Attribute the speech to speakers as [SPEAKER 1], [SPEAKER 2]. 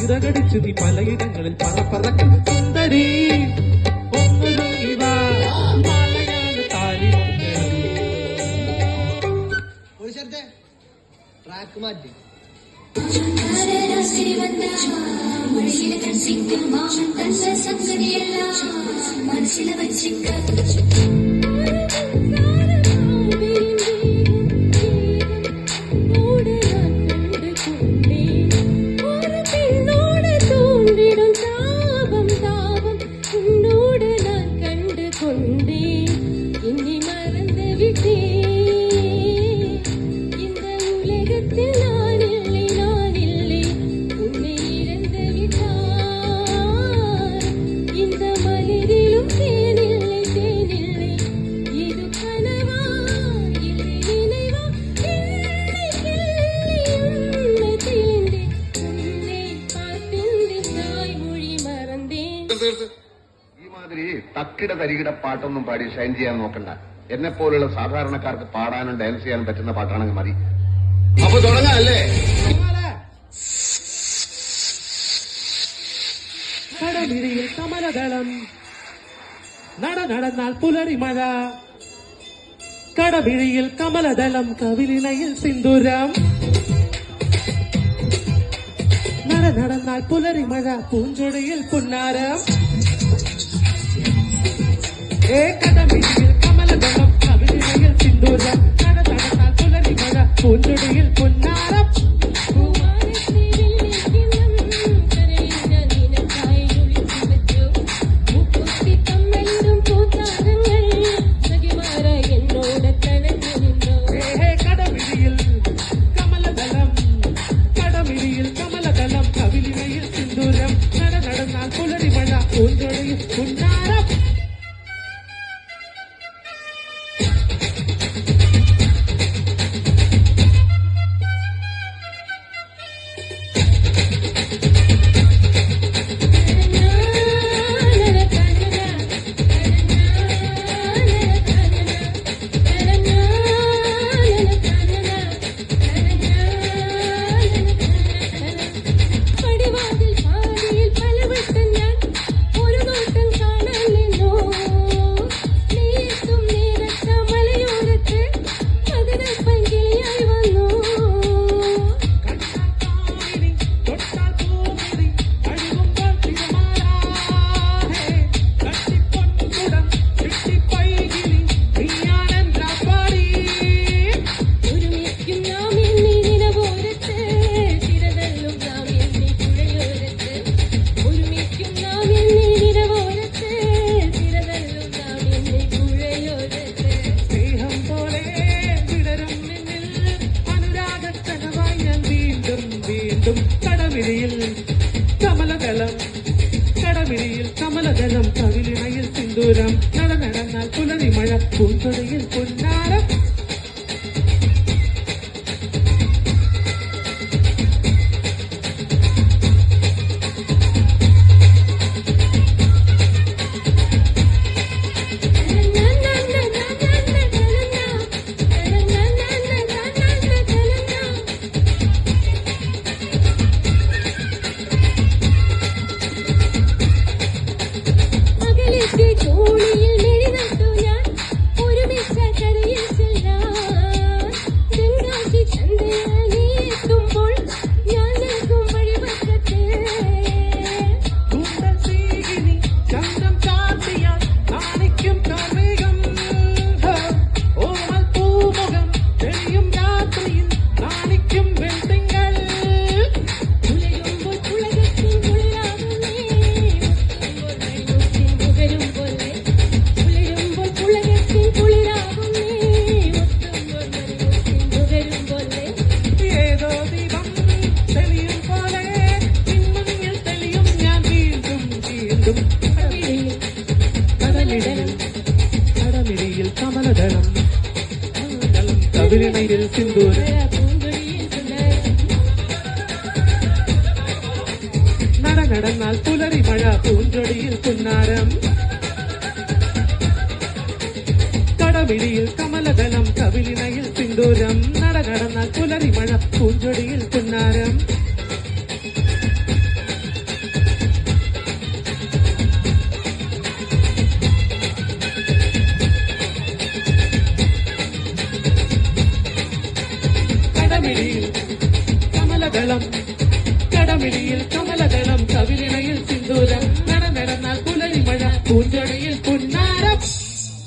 [SPEAKER 1] ചിറകടിച്ചു നീ പലയിടങ്ങളിൽ പറപ്പറക്കും സുന്ദരി ഒന്നൊരുങ്ങി വാ മാലയാണ് താലി
[SPEAKER 2] ട്രാക്ക് മാറ്റി മനസ്സിലെ വച്ചിക്ക
[SPEAKER 3] ഈ മാതിരി തക്കിട തരികിട പാട്ടൊന്നും പാടി ഷൈൻ ചെയ്യാൻ നോക്കണ്ട. എന്നെ പോലുള്ള സാധാരണക്കാർക്ക് പാടാനും ഡാൻസ് ചെയ്യാനും പറ്റുന്ന പാട്ടാണെങ്കിൽ മതി. അപ്പൊ തുടങ്ങാല്ലേ?
[SPEAKER 1] കടലിടിയിൽ കമലദളം നടന്നാൽ പുലരി മഴ കടവിഴിയിൽ കമലദളം കവിളിണയിൽ സിന്ദൂരം നടന്നാൽ പുലരി മഴ പൂഞ്ചൊടിയിൽ പുന്നാരം കടവിഴിയിൽ കമലദളം കവിളിണയിൽ സിന്ദൂരം നടന്നാൽ പുലരി മഴ പൂഞ്ചൊടിയിൽ പുന്നാരം നടന്നാൽ പുലരി മഴ പൂഞ്ചൊടിയിൽ പുന്നാരം കടമിഴിയിൽ കമലദളം കവിളിണയിൽ സിന്ദൂരം നടന്നാൽ പുലരി മഴ പൂഞ്ചൊടിയിൽ പുന്നാരം കടമിഴിയിൽ കമലദളം കവിളിണയിൽ സിന്ദൂരം നടന്നാൽ പുലരി മഴ പൂഞ്ചൊടിയിൽ പുന്നാരം കടമിഴിയിൽ കമലദളം കവിളിണയിൽ സിന്ദൂരം നടന്നാൽ പുലരി മഴ പൂഞ്ചൊടിയിൽ പുന്നാരം കടമിഴിയിൽ കമലദളം കടമിഴിയിൽ കമലദളം കവിളിണയിൽ സിന്ദൂരം നടന്നാൽ പുലരി മഴ പൂഞ്ചൊടി